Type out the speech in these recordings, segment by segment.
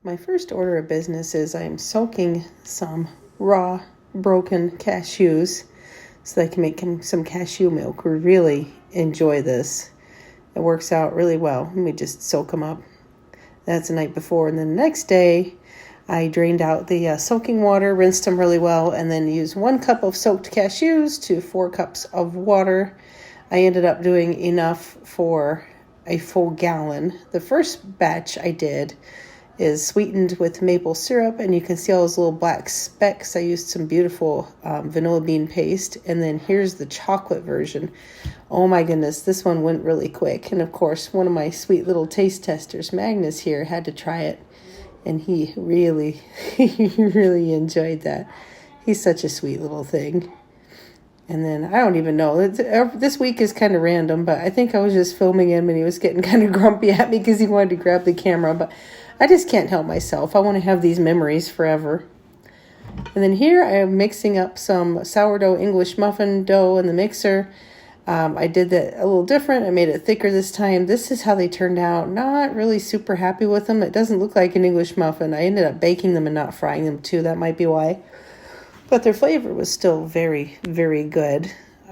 My first order of business is I'm soaking some raw broken cashews so that I can make some cashew milk. We really enjoy this. It works out really well. We just soak them up. That's the night before. And then the next day, I drained out the soaking water, rinsed them really well, and then used 1 cup of soaked cashews to 4 cups of water. I ended up doing enough for a full gallon. The first batch I did is sweetened with maple syrup, and you can see all those little black specks. I used some beautiful vanilla bean paste, and then here's the chocolate version. Oh my goodness, this one went really quick. And of course, one of my sweet little taste testers, Magnus here, had to try it, and he really enjoyed that. He's such a sweet little thing. And then I don't even know. This week is kind of random, but I think I was just filming him and he was getting kind of grumpy at me because he wanted to grab the camera. But I just can't help myself. I want to have these memories forever. And then here I am mixing up some sourdough English muffin dough in the mixer. I did that a little different. I made it thicker this time. This is how they turned out. Not really super happy with them. It doesn't look like an English muffin. I ended up baking them and not frying them too. That might be why. But their flavor was still very, very good.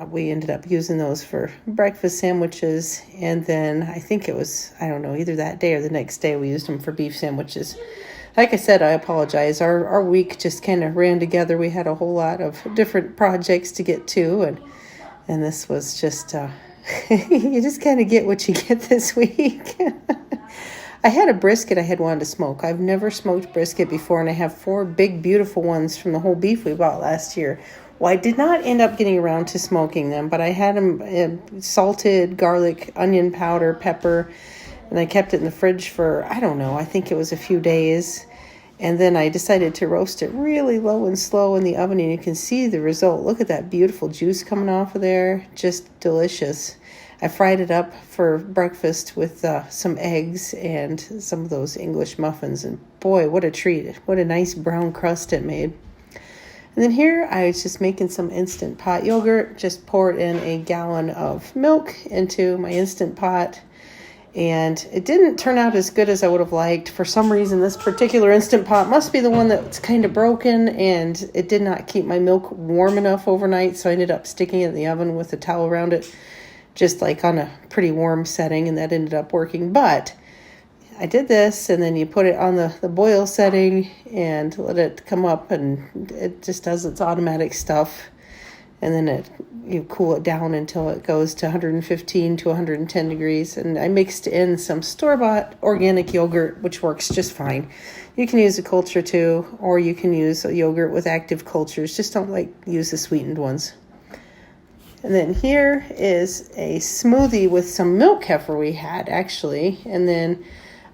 We ended up using those for breakfast sandwiches. And then I think it was, I don't know, either that day or the next day we used them for beef sandwiches. Like I said, I apologize. Our week just kind of ran together. We had a whole lot of different projects to get to. And this was just, you just kind of get what you get this week. I had a brisket I had wanted to smoke. I've never smoked brisket before, and I have 4 big, beautiful ones from the whole beef we bought last year. Well, I did not end up getting around to smoking them, but I had them salted, garlic, onion powder, pepper, and I kept it in the fridge for, I don't know, I think it was a few days. And then I decided to roast it really low and slow in the oven, and you can see the result. Look at that beautiful juice coming off of there. Just delicious. I fried it up for breakfast with some eggs and some of those English muffins. And boy, what a treat. What a nice brown crust it made. And then here I was just making some Instant Pot yogurt. Just poured in a gallon of milk into my Instant Pot. And it didn't turn out as good as I would have liked. For some reason, this particular Instant Pot must be the one that's kind of broken. And it did not keep my milk warm enough overnight. So I ended up sticking it in the oven with a towel around it, just like on a pretty warm setting, and that ended up working. But I did this, and then you put it on the boil setting and let it come up, and it just does its automatic stuff. And then you cool it down until it goes to 115 to 110 degrees. And I mixed in some store-bought organic yogurt, which works just fine. You can use a culture too, or you can use a yogurt with active cultures. Just don't use the sweetened ones. And then here is a smoothie with some milk heifer we had, actually. And then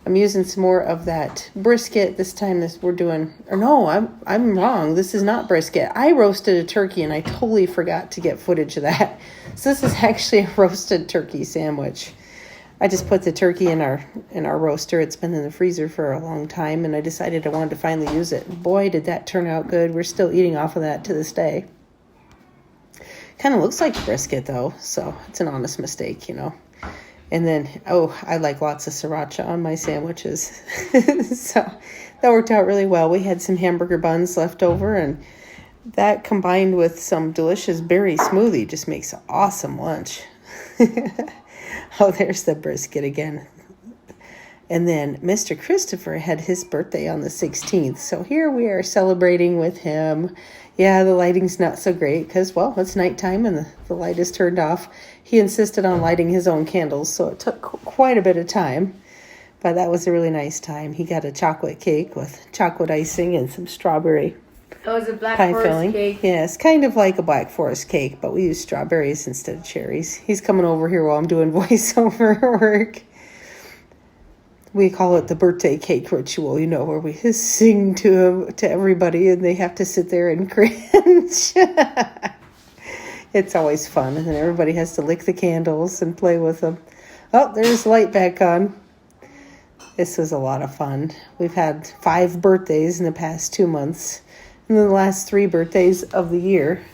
I'm using some more of that brisket. This time we're doing, or no, I'm wrong. This is not brisket. I roasted a turkey, and I totally forgot to get footage of that. So this is actually a roasted turkey sandwich. I just put the turkey in our roaster. It's been in the freezer for a long time, and I decided I wanted to finally use it. Boy, did that turn out good. We're still eating off of that to this day. Kind of looks like brisket, though, so it's an honest mistake, And then, I like lots of sriracha on my sandwiches. So that worked out really well. We had some hamburger buns left over, and that combined with some delicious berry smoothie just makes an awesome lunch. Oh, there's the brisket again. And then Mr. Christopher had his birthday on the 16th. So here we are celebrating with him. Yeah, the lighting's not so great because, well, it's nighttime and the light is turned off. He insisted on lighting his own candles, so it took quite a bit of time. But that was a really nice time. He got a chocolate cake with chocolate icing and some strawberry It was a Black pie Forest filling. cake. Yes, kind of like a Black Forest cake, but we use strawberries instead of cherries. He's coming over here while I'm doing voiceover work. We call it the birthday cake ritual, where we sing to everybody and they have to sit there and cringe. It's always fun. And then everybody has to lick the candles and play with them. Oh, there's the light back on. This was a lot of fun. We've had 5 birthdays in the past 2 months. And then the last 3 birthdays of the year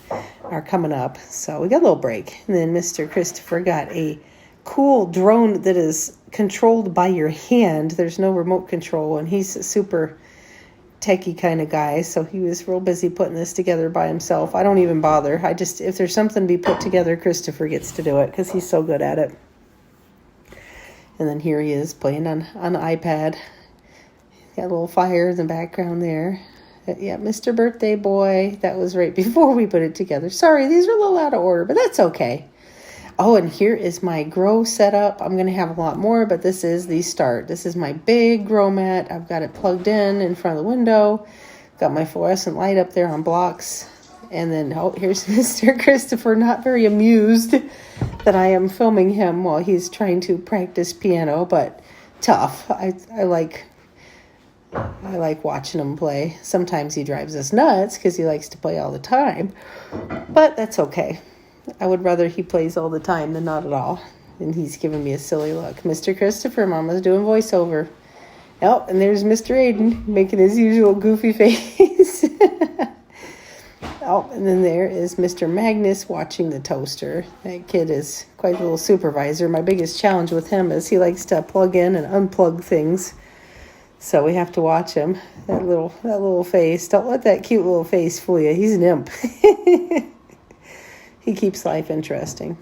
are coming up. So we got a little break. And then Mr. Christopher got a cool drone that is controlled by your hand. There's no remote control, and he's a super techie kind of guy, so he was real busy putting this together by himself. I don't even bother. If there's something to be put together, Christopher gets to do it because he's so good at it. And then here he is playing on the iPad. Got a little fire in the background there. Yeah, Mr. Birthday Boy. That was right before we put it together. Sorry, these are a little out of order, but that's okay. Oh, and here is my grow setup. I'm going to have a lot more, but this is the start. This is my big grow mat. I've got it plugged in front of the window. Got my fluorescent light up there on blocks. And then, here's Mr. Christopher, not very amused that I am filming him while he's trying to practice piano, but tough. I like watching him play. Sometimes he drives us nuts because he likes to play all the time, but that's okay. I would rather he plays all the time than not at all. And he's giving me a silly look. Mr. Christopher, Mama's doing voiceover. Oh, and there's Mr. Aiden making his usual goofy face. Oh, and then there is Mr. Magnus watching the toaster. That kid is quite a little supervisor. My biggest challenge with him is he likes to plug in and unplug things. So we have to watch him. That little face. Don't let that cute little face fool you. He's an imp. He keeps life interesting.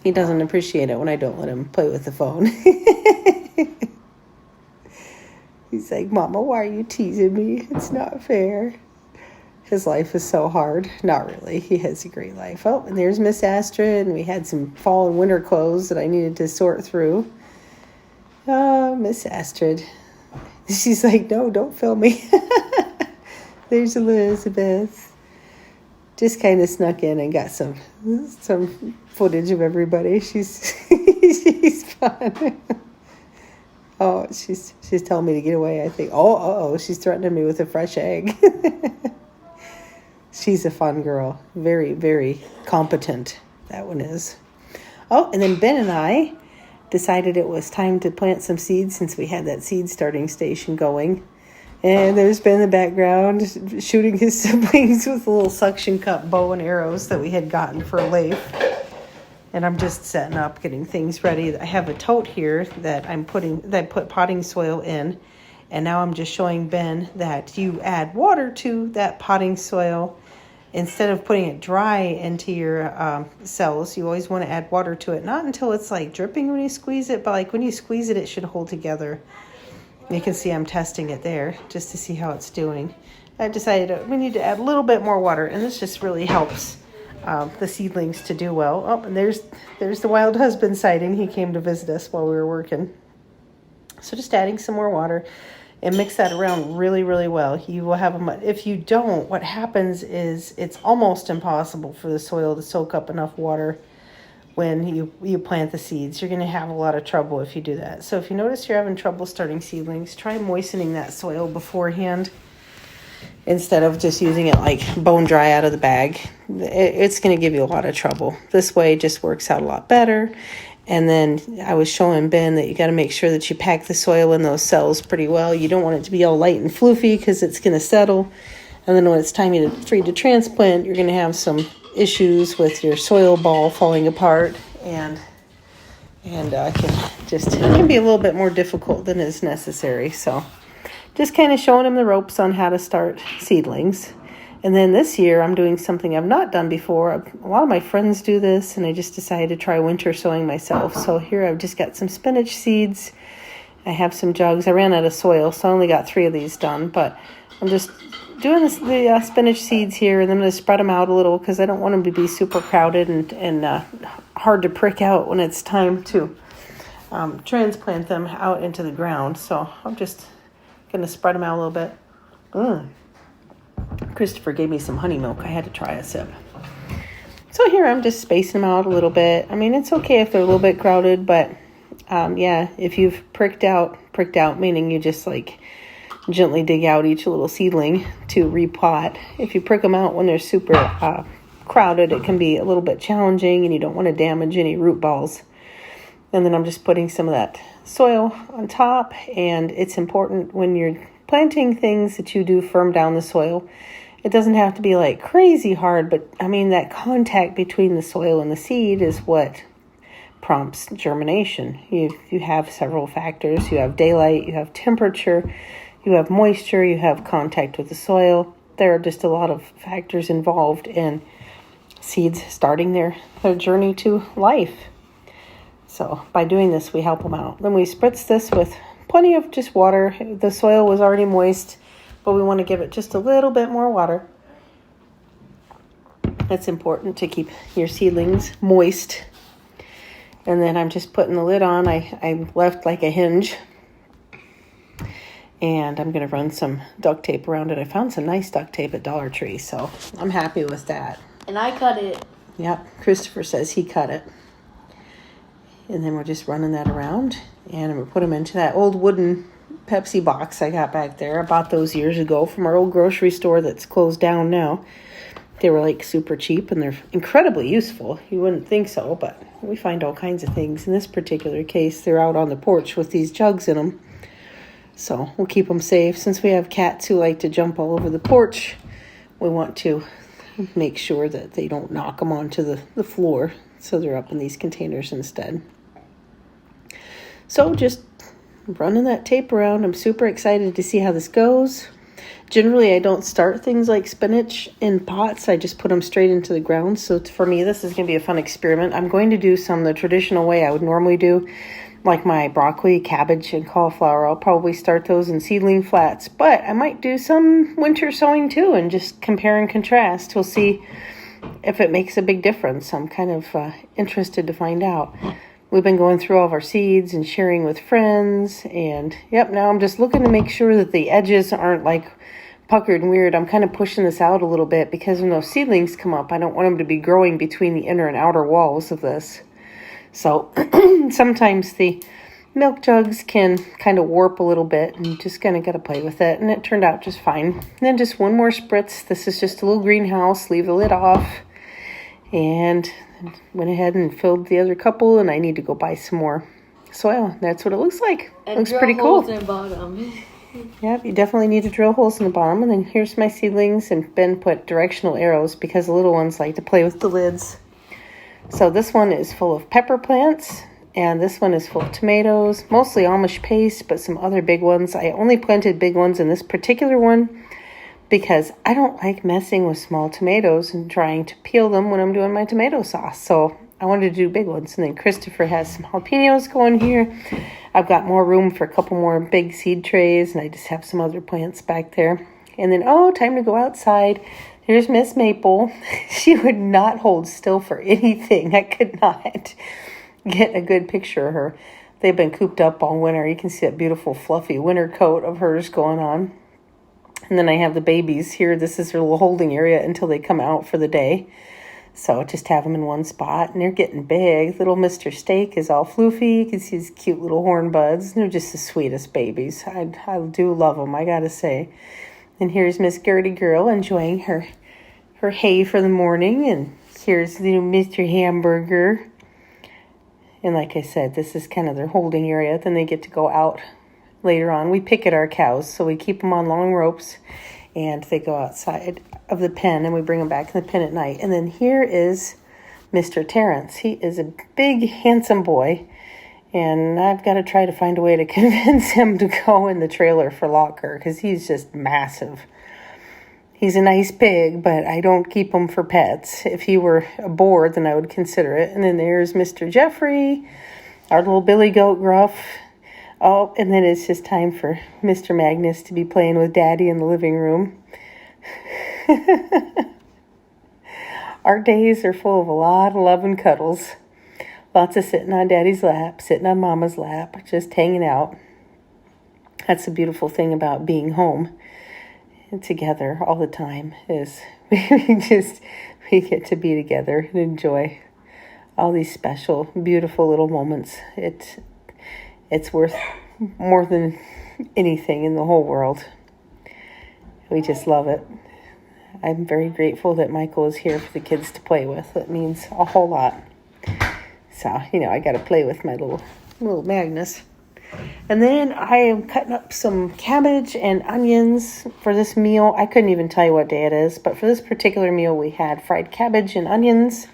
He doesn't appreciate it when I don't let him play with the phone. He's like, Mama, why are you teasing me? It's not fair. His life is so hard. Not really. He has a great life. Oh, and there's Miss Astrid, and we had some fall and winter clothes that I needed to sort through. Oh, Miss Astrid. She's like, no, don't film me. There's Elizabeth. Just kind of snuck in and got some footage of everybody. She's fun. Oh, she's telling me to get away, I think. Oh, she's threatening me with a fresh egg. She's a fun girl. Very, very competent, that one is. Oh, and then Ben and I decided it was time to plant some seeds since we had that seed starting station going. And there's Ben in the background shooting his siblings with a little suction cup bow and arrows that we had gotten for a lathe. And I'm just setting up, getting things ready. I have a tote here that I put potting soil in. And now I'm just showing Ben that you add water to that potting soil. Instead of putting it dry into your cells, you always want to add water to it. Not until it's like dripping when you squeeze it, but like when you squeeze it, it should hold together. You can see I'm testing it there just to see how it's doing. I decided we need to add a little bit more water, and this just really helps the seedlings to do well. Oh, and there's the wild husband sighting. He came to visit us while we were working. So just adding some more water and mix that around really, really well. You will have if you don't, what happens is it's almost impossible for the soil to soak up enough water when you plant the seeds. You're going to have a lot of trouble if you do that. So if you notice you're having trouble starting seedlings, try moistening that soil beforehand instead of just using it like bone dry out of the bag. It's going to give you a lot of trouble. This way it just works out a lot better. And then I was showing Ben that you got to make sure that you pack the soil in those cells pretty well. You don't want it to be all light and floofy because it's going to settle. And then when it's time for you to transplant, you're going to have some issues with your soil ball falling apart, and it can be a little bit more difficult than is necessary. So just kind of showing him the ropes on how to start seedlings. And then this year I'm doing something I've not done before. A lot of my friends do this, and I just decided to try winter sowing myself. So here I've just got some spinach seeds. I have some jugs. I ran out of soil, so I only got 3 of these done, but I'm just doing the spinach seeds here, and I'm going to spread them out a little because I don't want them to be super crowded and hard to prick out when it's time to transplant them out into the ground. So I'm just going to spread them out a little bit. Christopher gave me some honey milk. I had to try a sip. So here I'm just spacing them out a little bit. I mean, it's okay if they're a little bit crowded, but if you've pricked out meaning you just like gently dig out each little seedling to repot. If you prick them out when they're super crowded, it can be a little bit challenging, and you don't want to damage any root balls. And then I'm just putting some of that soil on top, and it's important when you're planting things that you do firm down the soil. It doesn't have to be like crazy hard, but I mean that contact between the soil and the seed is what prompts germination. You have several factors. You have daylight, you have temperature, you have moisture, you have contact with the soil. There are just a lot of factors involved in seeds starting their journey to life. So by doing this, we help them out. Then we spritz this with plenty of just water. The soil was already moist, but we want to give it just a little bit more water. It's important to keep your seedlings moist. And then I'm just putting the lid on. I left like a hinge. And I'm going to run some duct tape around it. I found some nice duct tape at Dollar Tree, so I'm happy with that. And I cut it. Yep, Christopher says he cut it. And then we're just running that around. And I'm going to put them into that old wooden Pepsi box I got back there. I bought those years ago from our old grocery store that's closed down now. They were like super cheap and they're incredibly useful. You wouldn't think so, but we find all kinds of things. In this particular case, they're out on the porch with these jugs in them. So we'll keep them safe. Since we have cats who like to jump all over the porch, we want to make sure that they don't knock them onto the floor. So they're up in these containers instead. So just running that tape around. I'm super excited to see how this goes. Generally, I don't start things like spinach in pots. I just put them straight into the ground. So for me, this is going to be a fun experiment. I'm going to do some the traditional way I would normally do, like my broccoli, cabbage, and cauliflower. I'll probably start those in seedling flats, but I might do some winter sowing too and just compare and contrast. We'll see if it makes a big difference. I'm kind of interested to find out. We've been going through all of our seeds and sharing with friends, and now I'm just looking to make sure that the edges aren't like puckered and weird. I'm kind of pushing this out a little bit because when those seedlings come up, I don't want them to be growing between the inner and outer walls of this. So sometimes the milk jugs can kind of warp a little bit, and you just kind of got to play with it. And it turned out just fine. And then just one more spritz. This is just a little greenhouse. Leave the lid off. And went ahead and filled the other couple, and I need to go buy some more soil. That's what it looks like. And looks pretty cool. Holes in the bottom. Yep, you definitely need to drill holes in the bottom. And then here's my seedlings, and Ben put directional arrows because the little ones like to play with the lids. So this one is full of pepper plants, and this one is full of tomatoes, mostly Amish paste, but some other big ones. I only planted big ones in this particular one because I don't like messing with small tomatoes and trying to peel them when I'm doing my tomato sauce. So I wanted to do big ones. And then Christopher has some jalapenos going here. I've got more room for a couple more big seed trays, and I just have some other plants back there. And then, time to go outside. Here's Miss Maple. She would not hold still for anything. I could not get a good picture of her. They've been cooped up all winter. You can see that beautiful fluffy winter coat of hers going on. And then I have the babies here. This is their little holding area until they come out for the day. So just have them in one spot, and they're getting big. Little Mr. Steak is all floofy. You can see his cute little horn buds. They're just the sweetest babies. I do love them, I gotta say. And here's Miss Gertie Girl enjoying her hay for the morning. And here's little Mr. Hamburger. And like I said, this is kind of their holding area. Then they get to go out later on. We picket our cows, so we keep them on long ropes. And they go outside of the pen, and we bring them back in the pen at night. And then here is Mr. Terrence. He is a big, handsome boy. And I've got to try to find a way to convince him to go in the trailer for locker because he's just massive. He's a nice pig, but I don't keep him for pets. If he were a boar, then I would consider it. And then there's Mr. Jeffrey, our little billy goat gruff. Oh, and then it's just time for Mr. Magnus to be playing with Daddy in the living room. Our days are full of a lot of love and cuddles. Lots of sitting on Daddy's lap, sitting on Mama's lap, just hanging out. That's the beautiful thing about being home and together all the time is we get to be together and enjoy all these special, beautiful little moments. It's worth more than anything in the whole world. We just love it. I'm very grateful that Michael is here for the kids to play with. It means a whole lot. So, I got to play with my little Magnus. And then I am cutting up some cabbage and onions for this meal. I couldn't even tell you what day it is, but for this particular meal, we had fried cabbage and onions.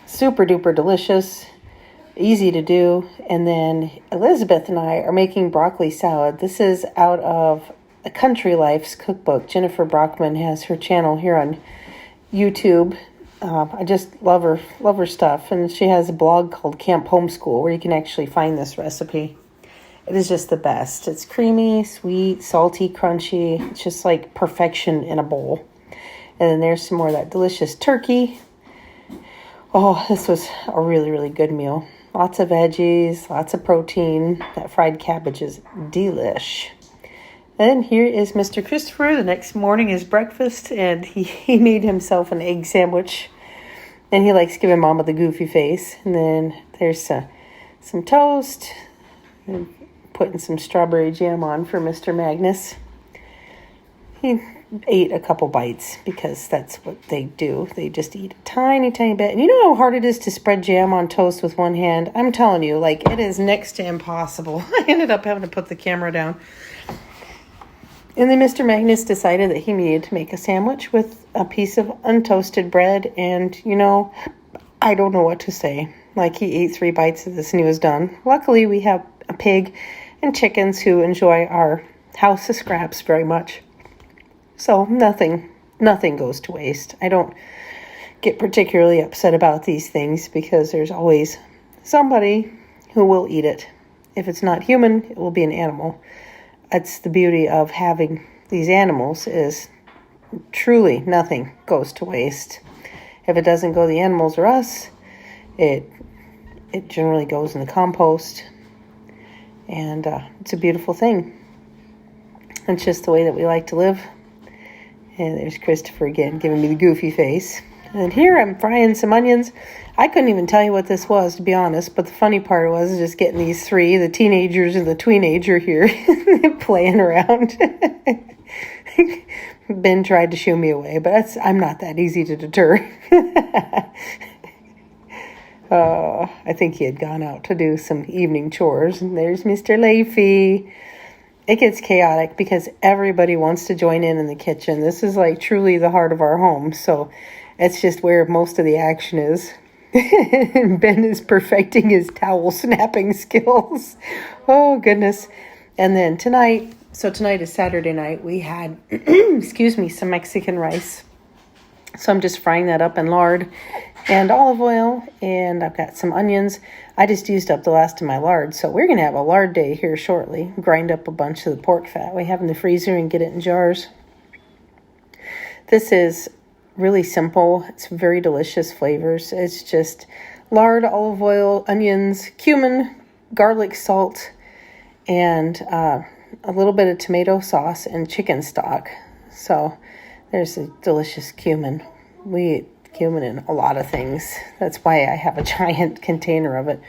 Super duper delicious. easy to do. And then Elizabeth and I are making broccoli salad. This is out of a Country Life's cookbook. Jennifer Brockman has her channel here on YouTube. I just love her stuff. And she has a blog called Camp Homeschool where you can actually find this recipe. It is just the best. It's creamy, sweet, salty, crunchy. It's just like perfection in a bowl. And then there's some more of that delicious turkey. Oh, this was a really, really good meal. Lots of veggies, lots of protein. That fried cabbage is delish. And here is Mr. Christopher. The next morning is breakfast, and he made himself an egg sandwich. And he likes giving Mama the goofy face. And then there's some toast. And putting some strawberry jam on for Mr. Magnus. He ate a couple bites because that's what they do. They just eat a tiny, tiny bit. And you know how hard it is to spread jam on toast with one hand? I'm telling you, like, it is next to impossible. I ended up having to put the camera down. And then Mr. Magnus decided that he needed to make a sandwich with a piece of untoasted bread. And, you know, I don't know what to say. Like, he ate 3 bites of this and he was done. Luckily, we have a pig and chickens who enjoy our house of scraps very much. So nothing goes to waste. I don't get particularly upset about these things because there's always somebody who will eat it. If it's not human, it will be an animal. That's the beauty of having these animals, is truly nothing goes to waste. If it doesn't go to the animals or us, it generally goes in the compost. And it's a beautiful thing. It's just the way that we like to live. And there's Christopher again giving me the goofy face. And here I'm frying some onions. I couldn't even tell you what this was, to be honest. But the funny part was just getting these 3, the teenagers and the tweenager here, playing around. Ben tried to shoo me away, but I'm not that easy to deter. I think he had gone out to do some evening chores. And there's Mr. Leafy. It gets chaotic because everybody wants to join in the kitchen. This is like truly the heart of our home. So it's just where most of the action is. Ben is perfecting his towel snapping skills. Oh, goodness. And then tonight is Saturday night, we had, some Mexican rice. So I'm just frying that up in lard and olive oil, and I've got some onions. I just used up the last of my lard, so we're going to have a lard day here shortly. Grind up a bunch of the pork fat we have in the freezer and get it in jars. This is really simple. It's very delicious flavors. It's just lard, olive oil, onions, cumin, garlic, salt, and a little bit of tomato sauce and chicken stock. So there's a delicious cumin. We eat cumin in a lot of things. That's why I have a giant container of it.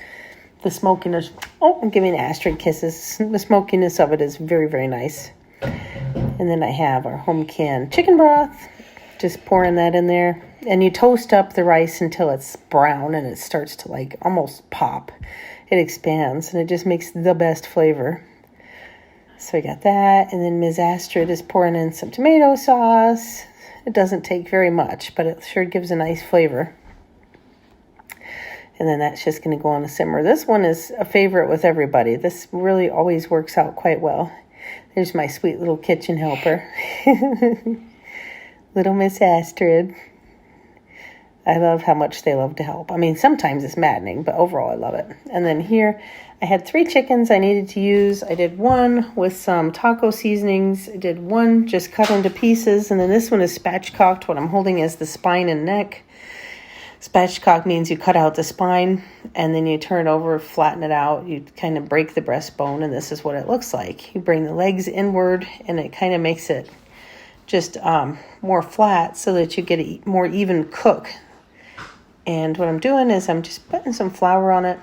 The smokiness, I'm giving Astrid kisses. The smokiness of it is very, very nice. And then I have our home canned chicken broth. Just pouring that in there. And you toast up the rice until it's brown and it starts to like almost pop. It expands and it just makes the best flavor. So I got that. And then Ms. Astrid is pouring in some tomato sauce. It doesn't take very much, but it sure gives a nice flavor. And then that's just going to go on a simmer. This one is a favorite with everybody. This really always works out quite well. There's my sweet little kitchen helper. Little Miss Astrid. I love how much they love to help. I mean, sometimes it's maddening, but overall I love it. And then here, I had 3 chickens I needed to use. I did one with some taco seasonings. I did one just cut into pieces. And then this one is spatchcocked. What I'm holding is the spine and neck. Spatchcock means you cut out the spine and then you turn it over, flatten it out. You kind of break the breastbone, and this is what it looks like. You bring the legs inward, and it kind of makes it just more flat so that you get a more even cook. And what I'm doing is I'm just putting some flour on it.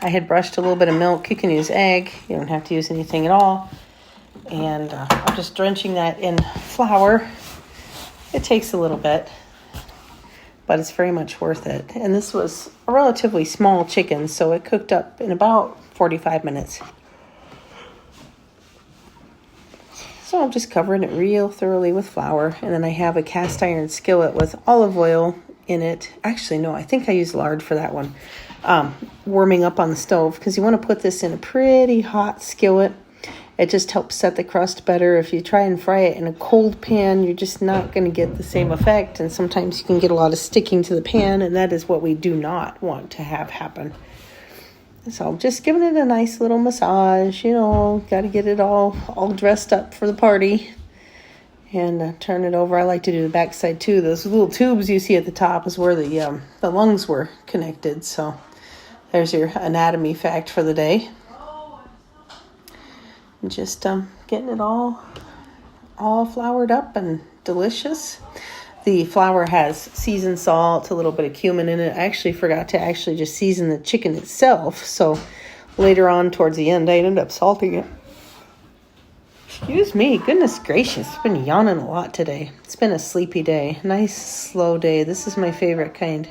I had brushed a little bit of milk. You can use egg. You don't have to use anything at all. And I'm just drenching that in flour. It takes a little bit, but it's very much worth it. And this was a relatively small chicken, so it cooked up in about 45 minutes. So I'm just covering it real thoroughly with flour. And then I have a cast iron skillet with olive oil in it. Actually, no, I think I used lard for that one. warming up on the stove, because you want to put this in a pretty hot skillet. It just helps set the crust better. If you try and fry it in a cold pan, you're just not going to get the same effect. And sometimes you can get a lot of sticking to the pan, and that is what we do not want to have happen. So just giving it a nice little massage, got to get it all dressed up for the party. And turn it over. I like to do the backside too. Those little tubes you see at the top is where the lungs were connected. So there's your anatomy fact for the day. Just getting it all floured up and delicious. The flour has seasoned salt, a little bit of cumin in it. I actually forgot to just season the chicken itself. So later on towards the end, I ended up salting it. Excuse me, goodness gracious, I've been yawning a lot today. It's been a sleepy day, nice slow day. This is my favorite kind.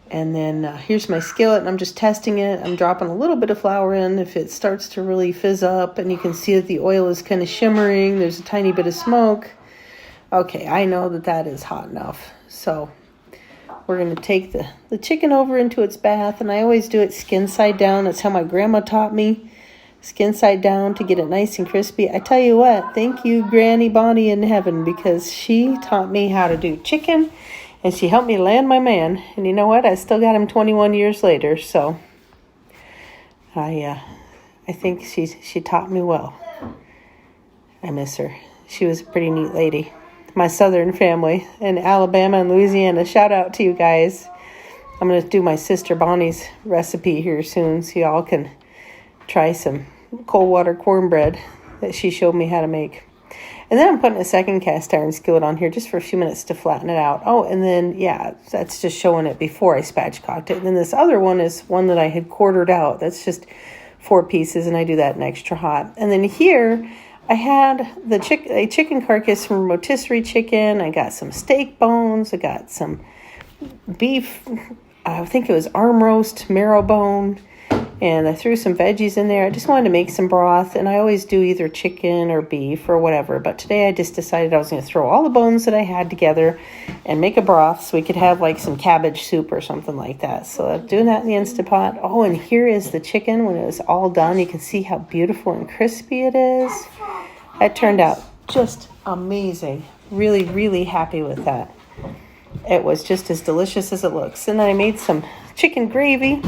And then here's my skillet, and I'm just testing it. I'm dropping a little bit of flour in. If it starts to really fizz up, and you can see that the oil is kind of shimmering, there's a tiny bit of smoke. Okay, I know that is hot enough. So we're going to take the chicken over into its bath, and I always do it skin side down. That's how my grandma taught me. Skin side down to get it nice and crispy. I tell you what, thank you, Granny Bonnie in heaven, because she taught me how to do chicken, and she helped me land my man. And you know what? I still got him 21 years later. So I think she taught me well. I miss her. She was a pretty neat lady. My southern family in Alabama and Louisiana. Shout out to you guys. I'm going to do my sister Bonnie's recipe here soon, so y'all can try some cold water cornbread that she showed me how to make. And then I'm putting a second cast iron skillet on here just for a few minutes to flatten it out. Oh, and then, that's just showing it before I spatchcocked it. And then this other one is one that I had quartered out. That's just 4 pieces, and I do that in extra hot. And then here, I had a chicken carcass from rotisserie chicken. I got some steak bones. I got some beef. I think it was arm roast, marrow bone. And I threw some veggies in there. I just wanted to make some broth, and I always do either chicken or beef or whatever. But today I just decided I was going to throw all the bones that I had together and make a broth so we could have like some cabbage soup or something like that. So I'm doing that in the Instant Pot. Oh, and here is the chicken when it was all done. You can see how beautiful and crispy it is. That turned out just amazing. Really, really happy with that. It was just as delicious as it looks. And then I made some chicken gravy.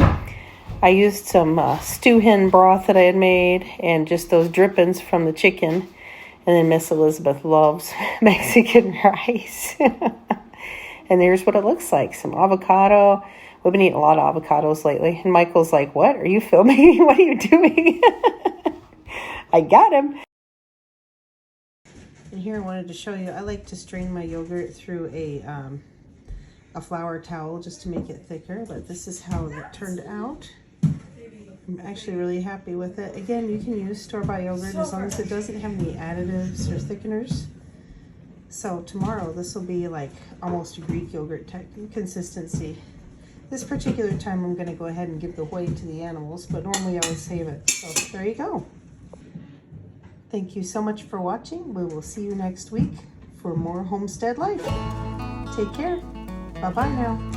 I used some stew hen broth that I had made and just those drippings from the chicken. And then Miss Elizabeth loves Mexican rice. And there's what it looks like. Some avocado. We've been eating a lot of avocados lately. And Michael's like, what? Are you filming? What are you doing? I got him. And here I wanted to show you, I like to strain my yogurt through a flour towel just to make it thicker. But this is how it turned out. I'm actually really happy with it. Again, you can use store-bought yogurt as long as it doesn't have any additives or thickeners. So tomorrow, this will be like almost a Greek yogurt type consistency. This particular time, I'm going to go ahead and give the whey to the animals, but normally I would save it. So there you go. Thank you so much for watching. We will see you next week for more Homestead Life. Take care. Bye-bye now.